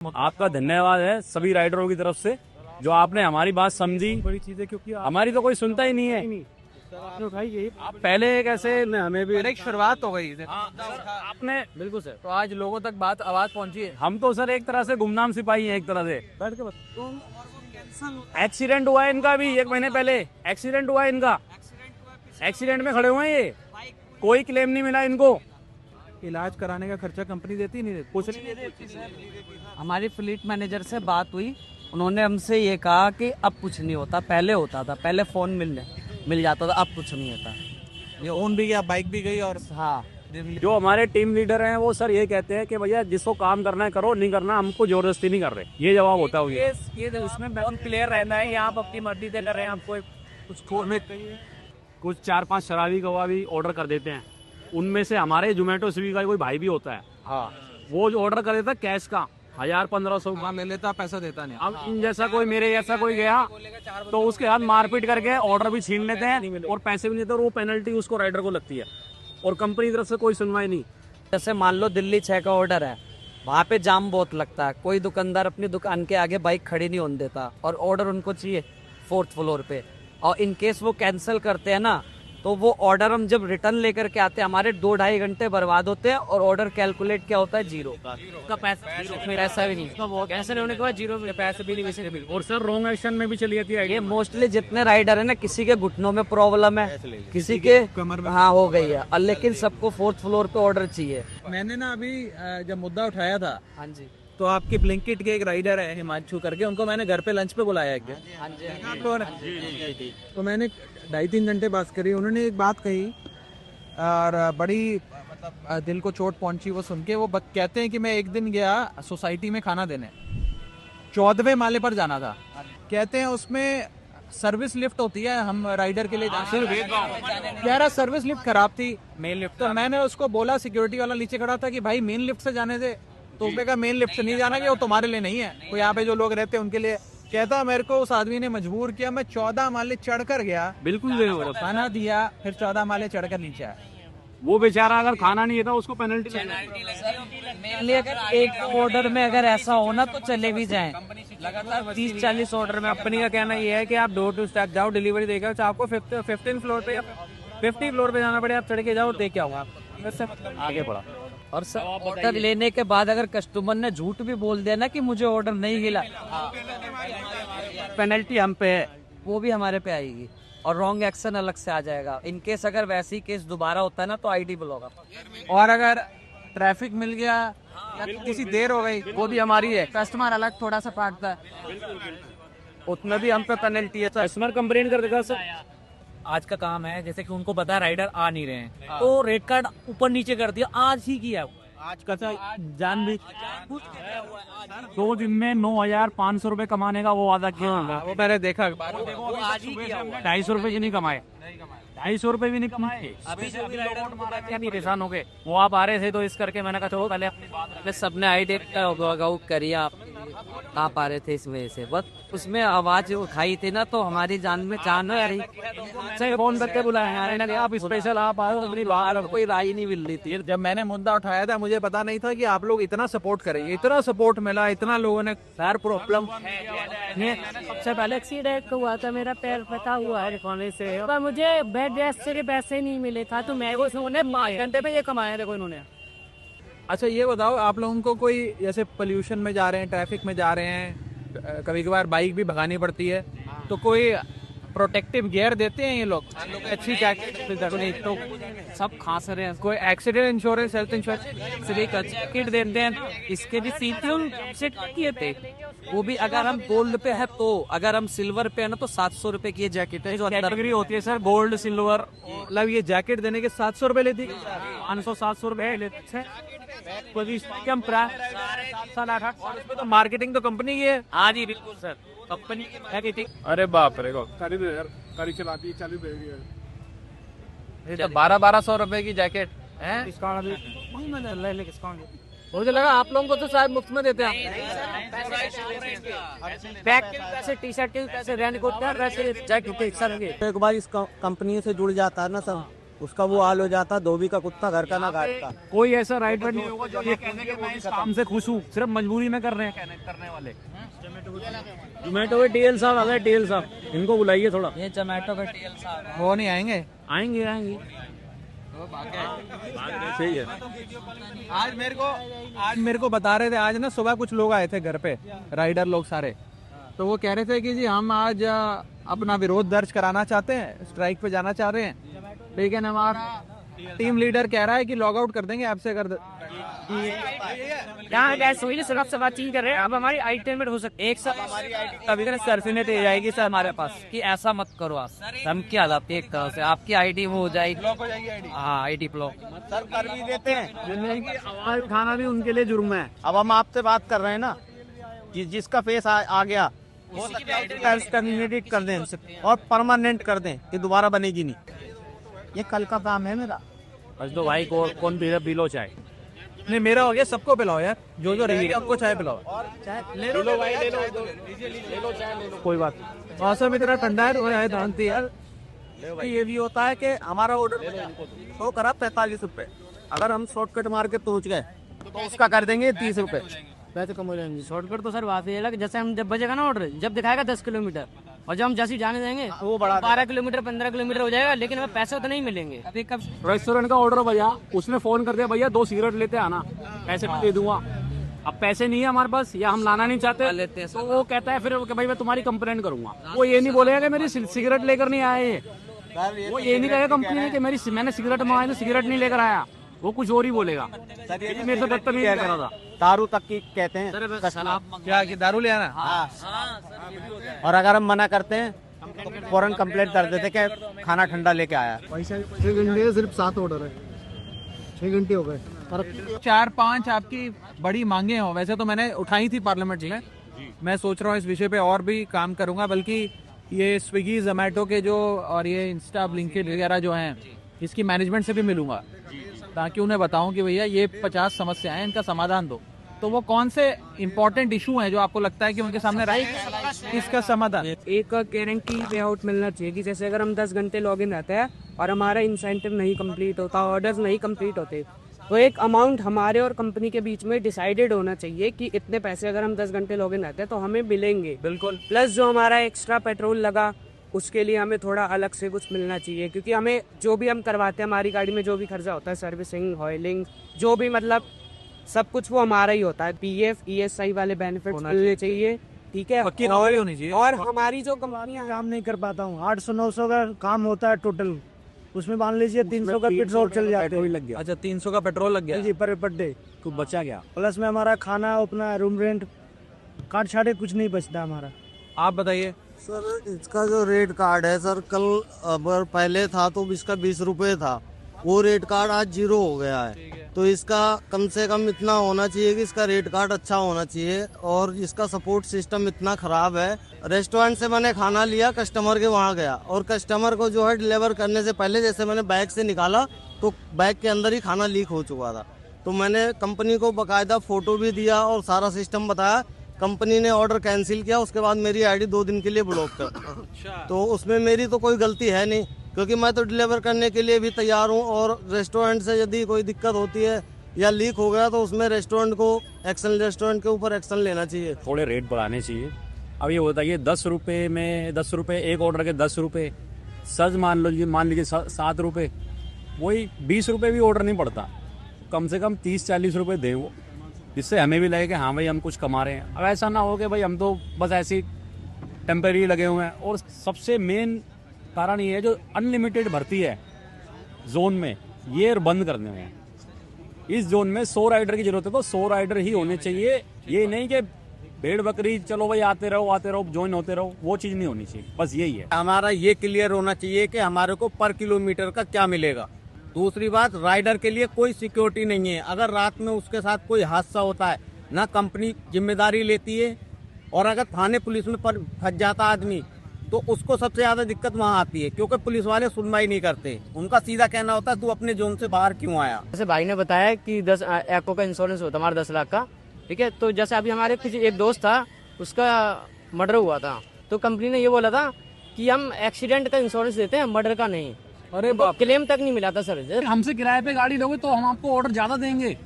आपका धन्यवाद है सभी राइडरों की तरफ से जो आपने हमारी बात समझी। बड़ी चीज है क्योंकि हमारी तो कोई सुनता ही नहीं है। आपने उठाई यही आप पहले कैसे हमें भी एक शुरुआत हो गई। आपने बिल्कुल सर। तो आज लोगों तक बात आवाज पहुंची है। हम तो सर एक तरह से गुमनाम सिपाही हैं, एक तरह से। बैठ के बता। एक्सीडेंट हुआ है इनका भी 1 महीने पहले। एक्सीडेंट हुआ है इनका, एक्सीडेंट में खड़े हुए हैं ये, कोई क्लेम नहीं मिला इनको। इलाज कराने का खर्चा कंपनी देती नहीं देती? कुछ नहीं देती। हमारी फ्लीट मैनेजर से बात हुई, उन्होंने हमसे ये कहा कि अब कुछ नहीं होता, पहले होता था, पहले फोन मिल जाता था, अब कुछ नहीं होता। ये फोन भी गया, बाइक भी गई। और हाँ, जो हमारे टीम लीडर हैं वो सर ये कहते हैं कि भैया जिसको काम करना है करो, नहीं करना हमको जबरदस्ती नहीं कर रहे। ये जवाब होता है ये उसमें बहुत क्लियर रहना है, यहाँ आप अपनी मर्जी से कर रहे हैं। आपको कुछ 4-5 शराबी कबाबी ऑर्डर कर देते हैं, उनमें से हमारे जोमेटो स्विगी का कोई भाई भी होता है। हाँ, वो जो ऑर्डर कर देता है कैश का 1000-1500 ले लेता, पैसा देता नहीं। अब इन जैसा कोई मेरे जैसा कोई गया तो उसके हाथ मारपीट करके ऑर्डर भी छीन लेते हैं और पैसे भी नहीं देते, और वो पेनल्टी उसको राइडर को लगती है और कंपनी की तरफ से कोई सुनवाई नहीं। जैसे मान लो दिल्ली 6 का ऑर्डर है, वहाँ पे जाम बहुत लगता है, कोई दुकानदार अपनी दुकान के आगे बाइक खड़ी नहीं होने देता और ऑर्डर उनको चाहिए 4th फ्लोर पे, और इन केस वो कैंसिल करते हैं ना, तो वो ऑर्डर हम जब रिटर्न लेकर के आते हैं, हमारे 2-2.5 घंटे बर्बाद होते हैं और ऑर्डर कैलकुलेट क्या होता है 0 का पैसा भी नहीं, कैंसिल होने के बाद 0 पैसे भी नहीं। और सर रॉन्ग एक्शन में भी चली जाती है। ये मोस्टली जितने राइडर है ना, किसी के घुटनों में प्रॉब्लम है, किसी के कमर में हाँ हो गई है, और लेकिन सबको 4th फ्लोर पे ऑर्डर चाहिए। मैंने ना अभी जब मुद्दा उठाया था, हाँ जी, तो आपकी ब्लिंकिट के एक राइडर है हिमांशु करके, उनको मैंने घर पे लंच पे बुलाया है क्या? हाँ जी, आप लोगों ने? तो मैंने 2.5-3 घंटे बात करी, उन्होंने एक बात कही और बड़ी मतलब दिल को चोट पहुंची वो सुन के। वो कहते हैं कि मैं एक दिन गया सोसाइटी में खाना देने, 14वें माले पर जाना था। कहते हैं उसमें सर्विस लिफ्ट होती है, हम राइडर के लिए कह रहा सर्विस लिफ्ट खराब थी, मेन लिफ्ट। तो मैंने उसको बोला, सिक्योरिटी वाला नीचे खड़ा था, कि भाई मेन लिफ्ट से जाने दे। तो उसने कहा मेन लिफ्ट से नहीं जाना, कि वो तुम्हारे लिए नहीं है, वो यहाँ पे जो लोग रहते हैं उनके लिए। कहता मेरे को उस आदमी ने मजबूर किया, मैं 14 माले चढ़कर गया, बिल्कुल खाना दिया, फिर 14 माले चढ़कर नीचे आया। वो बेचारा अगर खाना नहीं था उसको पेनल्टी मेनली अगर एक ऑर्डर में अगर ऐसा हो ना तो चले भी जाएं, लगातार 30-40 ऑर्डर में। कंपनी का कहना ये है कि आप डोर टू स्टेप जाओ, डिलीवरी देगा, चाहे आपको 15 फ्लोर पे 50 फ्लोर पे जाना पड़े, आप चढ़ के जाओ, दे के आओ, आप आगे बढ़ा। और सर ऑर्डर लेने के बाद अगर कस्टमर ने झूठ भी बोल दिया ना कि मुझे ऑर्डर नहीं मिला, पेनल्टी हम पे है, वो भी हमारे पे आएगी और रॉन्ग एक्शन अलग से आ जाएगा। इन केस अगर वैसे ही केस दोबारा होता है ना तो आईडी ब्लॉक। और अगर ट्रैफिक मिल गया या किसी देर हो गई, वो भी हमारी है, कस्टमर अलग थोड़ा सा काटता है, उतना भी हम पे पेनल्टी है। कस्टमर कंप्लेन कर देगा सर। आज का काम है, जैसे कि उनको पता है राइडर आ नहीं रहे हैं, तो रेट कार्ड ऊपर नीचे कर दिया, आज ही किया। आज का जान भी 2 दिन में 9,500 रुपए कमाने का वो वादा किया। वो मैंने देखा। 250 रुपए ही नहीं कमाए, 250 रुपए भी नहीं कमाए, परेशान हो गए। वो आप आ रहे थे तो इस करके मैंने कहा चलो पहले अपनी बात। सबने आईडी वर्कआउट करी, आप आप आ रहे थे इस वजह से, बस उसमें आवाज उठाई थी ना तो हमारी जान में जान आ रही। फोन करके बुलाया आप स्पेशल, आप आए, अपनी बाहर कोई राय नहीं मिल रही थी। जब मैंने मुद्दा उठाया था मुझे पता नहीं था कि आप लोग इतना सपोर्ट करेंगे, इतना सपोर्ट मिला, इतना लोगों ने खैर प्रॉब्लम। सबसे पहले एक्सीडेंट हुआ था, मेरा पैर फटा हुआ है कोने से, और मुझे बेड रेस्ट से पैसे नहीं मिले था, तो मैं उन्होंने 5 घंटे पे ये कमाया देखो इन्होंने। अच्छा ये बताओ, आप लोगों को कोई जैसे पोल्यूशन में जा रहे हैं, ट्रैफिक में जा रहे हैं, कभी कभार बाइक भी भगानी पड़ती है, तो कोई प्रोटेक्टिव गियर देते हैं ये लोग? अच्छी जैकेट नहीं तो सब खास रहे हैं। कोई accident insurance, health insurance kit देते हैं, इसके भी सेट किए थे। वो भी अगर हम गोल्ड पे है तो, अगर हम सिल्वर पे है ना तो 700 रुपए की जैकेट है, जो कैटेगरी होती है सर, गोल्ड सिल्वर। मतलब ये जैकेट देने के 700 रुपए लेती है? 500-700 रुपए लेते हैं। तो मार्केटिंग तो कंपनी की है। हाँ जी बिल्कुल सर, कंपनी की। अरे बाप रे, गाड़ी चलाती है, चालू दे रही है। तो 1200 रुपए की जैकेट है। मुझे लगा आप लोगों को तो शायद मुफ्त में देते हैं। बैग के पैसे, टी शर्ट के पैसे, रेनकोट के वैसे जैकेट के सर। एक बार इस कंपनी से जुड़ जाता है ना सर, उसका वो हाल हो जाता। धोबी का कुत्ता घर का ना काटता। कोई ऐसा राइडर नहीं होगा जो ये कहने कि मैं इस काम से खुश हूँ, सिर्फ मजबूरी में कर रहे हैं करने वाले। जोमेटो के टीएल साहब आ गए, टीएल साहब इनको बुलाइए थोड़ा। ये जोमेटो का टीएल साहब वो नहीं आएंगे? आएंगे आएंगे। सही है। आज मेरे को बता रहे थे, आज ना सुबह कुछ लोग आए थे घर पे, राइडर लोग सारे, तो वो कह रहे थे कि जी हम आज अपना विरोध दर्ज कराना चाहते हैं, स्ट्राइक पे जाना चाह रहे हैं, लेकिन हमारा टीम लीडर कह रहा है कि लॉग आउट कर देंगे आपसे यहाँ गैस हुई सिर्फ से बातचीत कर रहे हैं। अब हमारी आइटम हो सकती है एक साल हमारी कभी कभी सर्फिनेट आ जाएगी सर हमारे पास कि ऐसा मत करो आप। हम क्या आपकी एक तरह से आपकी आईडी वो हो जाएगी। हाँ आईडी ब्लॉक सर कर भी देते हैं। आवाज उठाना भी उनके लिए जुर्म है। अब हम आपसे बात कर रहे हैं ना कि जिसका फेस आ गया टर्मिनेट कर दें और परमानेंट कर दें कि दोबारा बनेगी नहीं। ये कल का काम है मेरा। बस दो भाई को कौन पी लो चाय? नहीं मेरा हो गया, सबको पिलाओ यार, जो जो रही सबको चाय पिलाओ। कोई बात नहीं। मौसम इतना ठंडा है, तो जानती यार। ये भी होता है कि हमारा ऑर्डर तो करा 45 रुपए, अगर हम शॉर्टकट मार के पहुंच गए तो उसका कर देंगे 30 रुपए। पैसे कम हो जाएंगे। शॉर्टकट तो सर बात ये है, जैसे हम जब बजेगा ना ऑर्डर, जब दिखाएगा 10 किलोमीटर और जब हम जैसे जाने देंगे वो 12 किलोमीटर 15 किलोमीटर हो जाएगा, लेकिन हमें पैसे तो नहीं मिलेंगे। अभी कब रेस्टोरेंट का ऑर्डर भैया, उसने फोन कर दिया भैया 2 सिगरेट लेते आना, पैसे मैं दे दूंगा। अब पैसे नहीं है हमारे पास या हम लाना नहीं चाहते लेते हैं तो वो कहता है फिर कि भाई मैं तुम्हारी कंप्लेंट करूंगा। वो ये नहीं बोलेगा कि मेरी सिगरेट लेकर नहीं आए, वो ये नहीं कहेगा कंपनी में कि मैंने सिगरेट मंगाई तो सिगरेट नहीं लेकर आया, वो कुछ और ही बोलेगा। ये मेरे से बदतमीजी कर रहा था। दारू तक की कहते हैं क्या कि दारू ले आना? और अगर हम मना करते हैं तो फौरन कंप्लेंट कर देते कि खाना ठंडा लेके आया। 6 घंटे सिर्फ 7 ऑर्डर है, 6 घंटे हो गए। 4-5 आपकी बड़ी मांगे हो, वैसे तो मैंने उठाई थी पार्लियामेंट में। मैं सोच रहा हूँ इस विषय पे और भी काम करूंगा, बल्कि ये स्विगी जोमेटो के जो और ये इंस्टा ब्लिंकिट वगैरह जो हैं, इसकी मैनेजमेंट से भी मिलूंगा ताकि उन्हें बताऊं कि भैया ये 50 समस्याएं हैं, इनका समाधान दो। तो वो कौन से इंपॉर्टेंट इशू हैं जो आपको लगता है कि उनके सामने राइट, इसका समाधान? एक गारंटी पे आउट मिलना चाहिए कि जैसे अगर हम 10 घंटे लॉग इन रहते हैं और हमारा इंसेंटिव नहीं कंप्लीट होता, ऑर्डर्स नहीं कंप्लीट होते, तो एक अमाउंट हमारे और कंपनी के बीच में डिसाइडेड होना चाहिए कि इतने पैसे अगर हम 10 घंटे लॉग इन रहते हैं तो हमें मिलेंगे। बिल्कुल। प्लस जो हमारा एक्स्ट्रा पेट्रोल लगा उसके लिए हमें थोड़ा अलग से कुछ मिलना चाहिए, क्योंकि हमें जो भी हम करवाते हैं हमारी गाड़ी में जो भी खर्चा होता है, सर्विसिंग, ऑयलिंग, जो भी मतलब सब कुछ वो हमारा ही होता है। पीएफ ESI वाले बेनिफिट्स मिलने चाहिए, ठीक है। पक्की नौकरी होनी चाहिए। और हमारी जो कंपनियां काम नहीं कर पाता हूँ, 800-900 का काम होता है टोटल, उसमें मान लीजिए 300 का पेट्रोल चल जाते हैं। लग गया। अच्छा 300 का पेट्रोल लग गया जी पर डे। कुछ बचा गया। प्लस में हमारा खाना, अपना रूम रेंट, काट छाटे कुछ नहीं बचता हमारा। आप बताइए सर इसका जो रेट कार्ड है सर, कल अगर पहले था तो इसका 20 रुपए था, वो रेट कार्ड आज 0 हो गया है। तो इसका कम से कम इतना होना चाहिए कि इसका रेट कार्ड अच्छा होना चाहिए, और इसका सपोर्ट सिस्टम इतना खराब है। रेस्टोरेंट से मैंने खाना लिया, कस्टमर के वहाँ गया और कस्टमर को जो है डिलीवर करने से पहले जैसे मैंने बैग से निकाला तो बैग के अंदर ही खाना लीक हो चुका था। तो मैंने कंपनी को बाकायदा फोटो भी दिया और सारा सिस्टम बताया। कंपनी ने ऑर्डर कैंसिल किया, उसके बाद मेरी आईडी 2 दिन के लिए ब्लॉक कर। तो उसमें मेरी तो कोई गलती है नहीं, क्योंकि मैं तो डिलीवर करने के लिए भी तैयार हूँ। और रेस्टोरेंट से यदि कोई दिक्कत होती है या लीक हो गया तो उसमें रेस्टोरेंट के ऊपर एक्शन लेना चाहिए। थोड़े रेट बढ़ाने चाहिए। अब ये बताइए 10 रुपये में 10 रुपये, एक ऑर्डर के 10 रुपये, सच मान लीजिए 7 रुपये, वही 20 रुपये भी ऑर्डर नहीं पड़ता। कम से कम 30-40 रुपये दें वो, जिससे हमें भी लगे कि हाँ भाई हम कुछ कमा रहे हैं। अब ऐसा ना हो कि भाई हम तो बस ऐसे ही टेम्परेरी लगे हुए हैं। और सबसे मेन कारण ये है जो अनलिमिटेड भर्ती है जोन में, ये बंद करने में। इस जोन में 100 राइडर की जरूरत है तो 100 राइडर ही होने चाहिए। ये नहीं कि भेड़ बकरी चलो भाई आते रहो ज्वाइन होते रहो, वो चीज़ नहीं होनी चाहिए। बस यही है हमारा, ये क्लियर होना चाहिए कि हमारे को पर किलोमीटर का क्या मिलेगा। दूसरी बात, राइडर के लिए कोई सिक्योरिटी नहीं है। अगर रात में उसके साथ कोई हादसा होता है ना कंपनी जिम्मेदारी लेती है, और अगर थाने पुलिस में फंस जाता आदमी तो उसको सबसे ज्यादा दिक्कत वहाँ आती है, क्योंकि पुलिस वाले सुनवाई नहीं करते। उनका सीधा कहना होता है तू अपने जोन से बाहर क्यों आया। जैसे भाई ने बताया कि 10 एको का इंश्योरेंस होता है हमारा 10 लाख का, ठीक है। तो जैसे अभी हमारे कुछ एक दोस्त था, उसका मर्डर हुआ था, तो कंपनी ने ये बोला था कि हम एक्सीडेंट का इंश्योरेंस देते हैं, मर्डर का नहीं। अरे बाप क्लेम तक नहीं मिला था सर। हमसे किराए पे गाड़ी लोगे तो हम आपको ऑर्डर ज्यादा देंगे,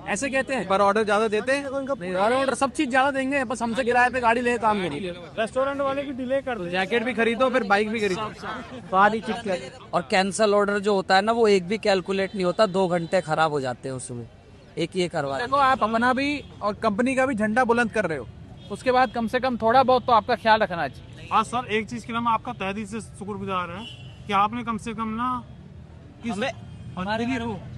ऐसे कहते हैं। पर ऑर्डर ज्यादा देते हैं। ऑर्डर सब चीज ज्यादा देंगे, बस हमसे किराए पे गाड़ी ले काम करिए। रेस्टोरेंट वाले भी डिले कर दो। जैकेट भी खरीदो फिर बाइक भी खरीदो। सारी चीज। और कैंसल ऑर्डर जो होता है ना, वो एक भी कैलकुलेट नहीं होता, 2 घंटे खराब हो जाते हैं उसमें, एक ये करवा। देखो आप अपना भी और कंपनी का भी झंडा बुलंद कर रहे हो, उसके बाद कम से कम थोड़ा बहुत तो आपका ख्याल रखना चाहिए। हाँ सर, एक चीज के लिए हम आपका तहे दिल से शुक्रगुजार है कि आपने कम से कम ना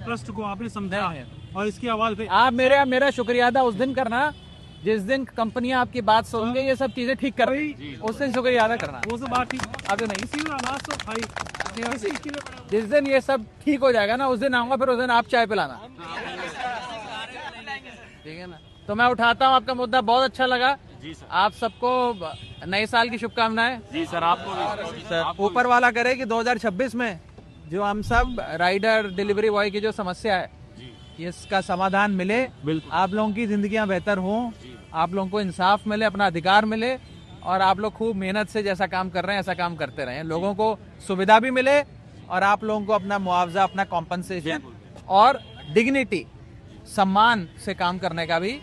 ट्रस्ट को आपने समझा है और इसकी आवाज पे आप मेरा शुक्रिया अदा उस दिन करना जिस दिन कंपनियां आपकी बात सुन के ये सब चीजें ठीक कर रही, उस दिन शुक्रिया अदा करना। वो सब बात ठीक अब नहीं, इसी में आवाज तो भाई जिस दिन ये सब ठीक हो जाएगा ना, उस दिन आऊंगा, फिर उस दिन आप चाय पिलाना, ठीक है ना। तो मैं उठाता हूँ आपका मुद्दा, बहुत अच्छा लगा जी सर। आप सबको नए साल की शुभकामनाएं। जी सर, आपको भी सर, ऊपर वाला करे कि 2026 में जो हम सब राइडर डिलीवरी बॉय की जो समस्या है इसका समाधान मिले, आप लोगों की जिंदगियां बेहतर हों, आप लोगों को इंसाफ मिले, अपना अधिकार मिले, और आप लोग खूब मेहनत से जैसा काम कर रहे हैं ऐसा काम करते रहें, लोगों को सुविधा भी मिले और आप लोगों को अपना मुआवजा, अपना कॉम्पनसेशन और डिग्निटी, सम्मान से काम करने का भी